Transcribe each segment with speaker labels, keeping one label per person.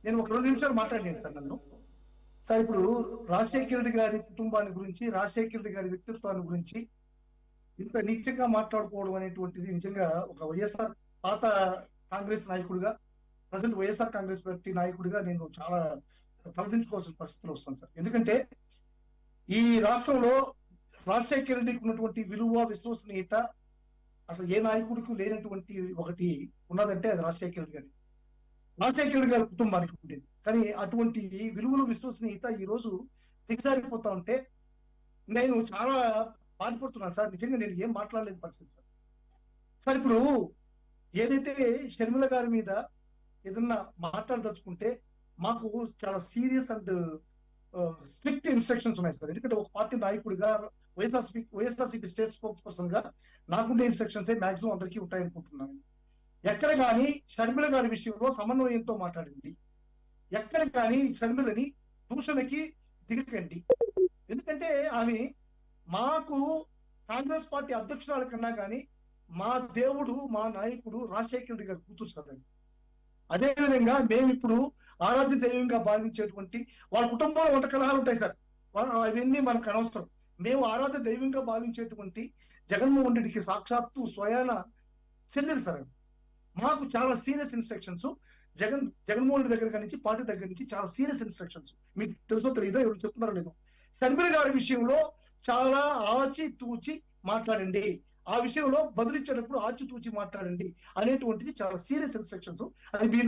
Speaker 1: నేను ఒక 2 నిమిషాలు మాట్లాడాను సార్ నన్ను. సార్ ఇప్పుడు రాజశేఖర రెడ్డి గారి కుటుంబాన్ని గురించి, రాజశేఖర రెడ్డి గారి వ్యక్తిత్వాన్ని గురించి ఇంత నీచంగా మాట్లాడుకోవడం అనేటువంటిది నిజంగా ఒక వైఎస్ఆర్ పాత కాంగ్రెస్ నాయకుడిగా, ప్రజెంట్ వైఎస్ఆర్ కాంగ్రెస్ పార్టీ నాయకుడిగా నేను చాలా తలదించుకోవాల్సిన పరిస్థితులు వస్తాను సార్. ఎందుకంటే ఈ రాష్ట్రంలో రాజశేఖర రెడ్డికి ఉన్నటువంటి విలువ, విశ్వసనీయత అసలు ఏ నాయకుడికి లేనటువంటి ఒకటి ఉన్నదంటే అది రాజశేఖర రెడ్డి గారి, రాజశేఖర రెడ్డి గారి కుటుంబానికి ఉండేది. కానీ అటువంటి విలువలు, విశ్వసనీయత ఈ రోజు దిగజారిపోతా ఉంటే నేను చాలా బాధపడుతున్నాను సార్. నిజంగా నేను ఏం మాట్లాడలేని పరిస్థితి సార్. సార్ ఇప్పుడు ఏదైతే షర్మిల గారి మీద ఏదన్నా మాట్లాడదలుచుకుంటే మాకు చాలా సీరియస్ అండ్ స్ట్రిక్ట్ ఇన్స్ట్రక్షన్స్ ఉన్నాయి సార్. ఎందుకంటే ఒక పార్టీ నాయకుడిగా, వైఎస్ఆర్సీపీ స్టేట్ స్పోక్స్ పర్సన్ గా నాకుండే ఇన్స్ట్రక్షన్స్ మాక్సిమం అందరికీ ఉంటాయనుకుంటున్నాను. ఎక్కడ కానీ షర్మిల గారి విషయంలో సమన్వయంతో మాట్లాడండి, ఎక్కడ కానీ షర్మిలని దూషణకి దిగకండి. ఎందుకంటే ఆమె మాకు కాంగ్రెస్ పార్టీ అధ్యక్షురాల కన్నా కానీ మా దేవుడు, మా నాయకుడు రాజశేఖర రెడ్డి గారు కూతురు సార్. అదేవిధంగా మేము ఇప్పుడు ఆరాధ్య దైవంగా భావించేటువంటి వాళ్ళ కుటుంబంలో వంట కలహాలు ఉంటాయి సార్, అవన్నీ మనకు అనవసరం. మేము ఆరాధ్య దైవంగా భావించేటువంటి జగన్మోహన్ రెడ్డికి సాక్షాత్తు స్వయాన చెల్లెలు సార్. మాకు చాలా సీరియస్ ఇన్స్ట్రక్షన్స్ జగన్మోహన్ రెడ్డి దగ్గర నుంచి, పార్టీ దగ్గర నుంచి చాలా సీరియస్ ఇన్స్ట్రక్షన్స్. మీకు తెలుసో తెలియదో, ఎవరు చెప్తున్నారో లేదో, షర్మిల గారి విషయంలో చాలా ఆచి తూచి మాట్లాడండి, ఆ విషయంలో బదులిచ్చేటప్పుడు ఆచితూచి మాట్లాడండి అనేటువంటిది చాలా సీరియస్ ఇన్స్ట్రక్షన్స్. అది మీరు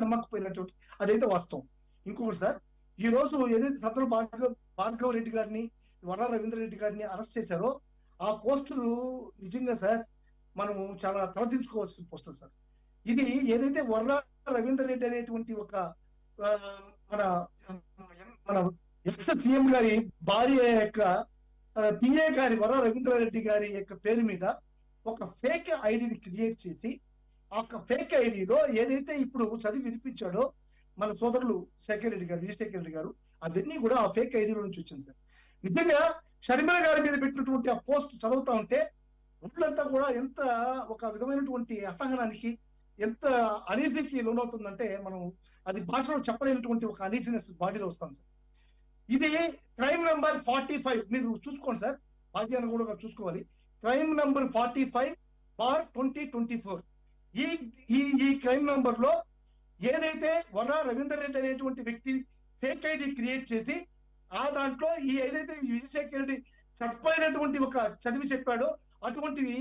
Speaker 1: నమ్మకపోయినటువంటి అదైతే వాస్తవం. ఇంకొకటి సార్, ఈ రోజు ఏదైతే సత్ర భార్గవ్ రెడ్డి గారిని, వర్ర రవీంద్ర రెడ్డి గారిని అరెస్ట్ చేశారో ఆ పోస్టులు నిజంగా సార్ మనం చాలా తలదించుకోవాల్సిన పోస్టులు సార్. ఇది ఏదైతే వర్ర రవీంద్ర రెడ్డి అనేటువంటి ఒక మన మన ఎక్స్ సీఎం గారి భార్య యొక్క పిఏ గారి, వర్ర రవీంద్రారెడ్డి గారి యొక్క పేరు మీద ఒక ఫేక్ ఐడిని క్రియేట్ చేసి, ఆ ఫేక్ ఐడిలో ఏదైతే ఇప్పుడు చదివి వినిపించాడో మన సోదరులు శేఖర్ రెడ్డి గారు, విజయశేఖర్ రెడ్డి గారు, అవన్నీ కూడా ఆ ఫేక్ ఐడిలో నుంచి వచ్చింది సార్. నిజంగా షర్మిల గారి మీద పెట్టినటువంటి ఆ పోస్ట్ చదువుతా ఉంటే ఒళ్ళంతా కూడా ఎంత ఒక విధమైనటువంటి అసహనానికి, ఎంత అనీజీకి లోనవుతుందంటే మనం అది భాషలో చెప్పలేనటువంటి ఒక అనీజినెస్ బాడీలో వస్తాం సార్. ఇది క్రైమ్ నంబర్ 45, మీరు చూసుకోండి సార్, భాగ్యాన్ని కూడా చూసుకోవాలి. Crime number 45/2024. ఈ క్రైమ్ నంబర్ లో ఏదైతే వర్ర రవీందర్ రెడ్డి అనేటువంటి వ్యక్తి ఫేక్ ఐడి క్రియేట్ చేసి ఆ దాంట్లో ఈ ఏదైతే విజయశేఖర్ రెడ్డి చచ్చిపోయినటువంటి ఒక చదివి చెప్పాడో అటువంటివి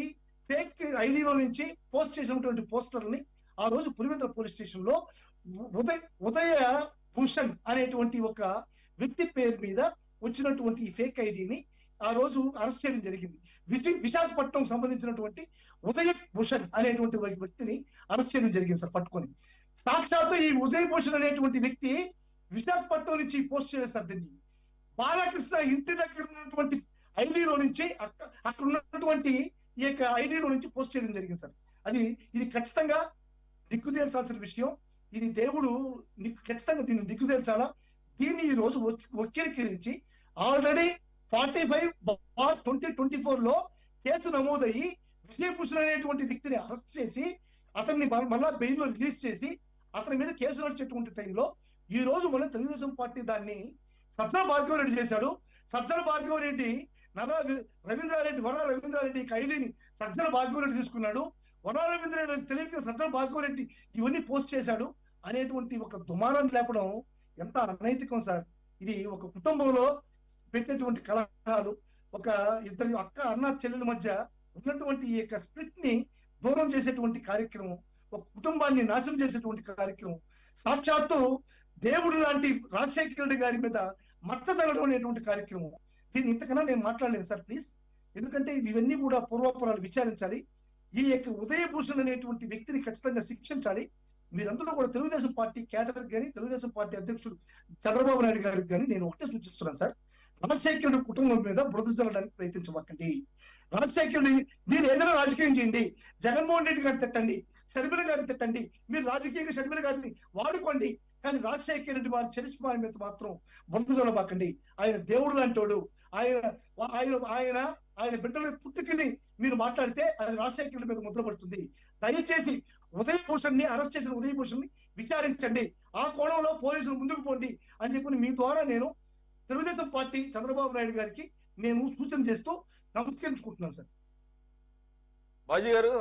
Speaker 1: ఫేక్ ఐడిలో నుంచి పోస్ట్ చేసినటువంటి పోస్టర్ని ఆ రోజు పులివెందుల పోలీస్ స్టేషన్ లో ఉదయ భూషణ్ అనేటువంటి ఒక వ్యక్తి పేరు మీద వచ్చినటువంటి ఈ ఫేక్ ఐడిని ఆ రోజు అరెస్ట్ చేయడం జరిగింది. విశాఖపట్నం సంబంధించినటువంటి ఉదయ్ భూషణ్ అనేటువంటి వ్యక్తిని అరెస్ట్ చేయడం జరిగింది సార్, పట్టుకొని. సాక్షాత్తు ఈ ఉదయ్ భూషణ్ అనేటువంటి వ్యక్తి విశాఖపట్నం నుంచి పోస్ట్ చేస్తారు. దీన్ని బాలకృష్ణ ఇంటి దగ్గర ఉన్నటువంటి ఐడిలో నుంచి, అక్కడ ఉన్నటువంటి ఈ యొక్క ఐడిలో నుంచి పోస్ట్ చేయడం జరిగింది సార్. ఇది ఖచ్చితంగా దిక్కుదేల్చాల్సిన విషయం. ఇది దేవుడు ఖచ్చితంగా దీన్ని దిక్కుదేల్చాలా. దీన్ని ఈ రోజు వక్రీకరించి ఆల్రెడీ 45/2024 లో కేసు నమోదయ్యి విజయభూషణ్ అనేటువంటి వ్యక్తిని అరెస్ట్ చేసి అతన్ని మళ్ళా బెయిల్లో రిలీజ్ చేసి అతని మీద కేసు నడిచేటువంటి టైంలో ఈ రోజు మన తెలుగుదేశం పార్టీ దాన్ని సజ్జల భార్గవ రెడ్డి చేశాడు. సజ్జల భార్గవ రెడ్డి వర్ర రవీంద్రారెడ్డి ఐడిని సజ్జల భార్గవ రెడ్డి తీసుకున్నాడు. వర్ర రవీంద్రారెడ్డి తెలియక సజ్జల భార్గవ రెడ్డి ఇవన్నీ పోస్ట్ చేశాడు అనేటువంటి ఒక దుమారాన్ని లేపడం ఎంత అనైతికం సార్. ఇది ఒక కుటుంబంలో పెట్టినటువంటి కలహాలు, ఒక ఇద్దరు అన్న చెల్లెల మధ్య ఉన్నటువంటి ఈ యొక్క స్ప్లిట్ ని దూరం చేసేటువంటి కార్యక్రమం, ఒక కుటుంబాన్ని నాశనం చేసేటువంటి కార్యక్రమం, సాక్షాత్తు దేవుడు లాంటి రాజశేఖర రెడ్డి గారి మీద మచ్చ జరగడం అనేటువంటి కార్యక్రమం. దీన్ని ఇంతకన్నా నేను మాట్లాడలేను సార్, ప్లీజ్. ఎందుకంటే ఇవన్నీ కూడా పూర్వాపరాలు విచారించాలి. ఈ యొక్క ఉదయభూషణ్ అనేటువంటి వ్యక్తిని ఖచ్చితంగా శిక్షించాలి. మీరందరూ కూడా తెలుగుదేశం పార్టీ కేడర్ కానీ, తెలుగుదేశం పార్టీ అధ్యక్షుడు చంద్రబాబు నాయుడు గారికి కానీ నేను ఒకటే సూచిస్తున్నాను సార్, రాజశేఖరుడి కుటుంబం మీద బురద జల్లడానికి ప్రయత్నించబాకండి. రాజశేఖరుడి మీరు ఏదైనా రాజకీయం చేయండి, జగన్మోహన్ రెడ్డి గారిని తిట్టండి, షర్మిల గారిని తిట్టండి, మీరు రాజకీయంగా షర్మిల గారిని వాడుకోండి, కానీ రాజశేఖర రెడ్డి వారి చరిష్మా మీద మాత్రం బురద జల్లబాకండి. ఆయన దేవుడు లాంటోడు. ఆయన బిడ్డల పుట్టుకని మీరు మాట్లాడితే అది రాజశేఖర మీద ముద్ర పడుతుంది. దయచేసి ఉదయభూషణ్ ని అరెస్ట్ చేసిన ఉదయభూషణ్ ని విచారించండి. ఆ కోణంలో పోలీసులు ముందుకు పోండి అని చెప్పి మీ ద్వారా నేను తెలుగుదేశం పార్టీ చంద్రబాబు నాయుడు గారికి నేను సూచన చేస్తూ నమస్కరించుకుంటున్నాను సార్.
Speaker 2: బాజీ గారు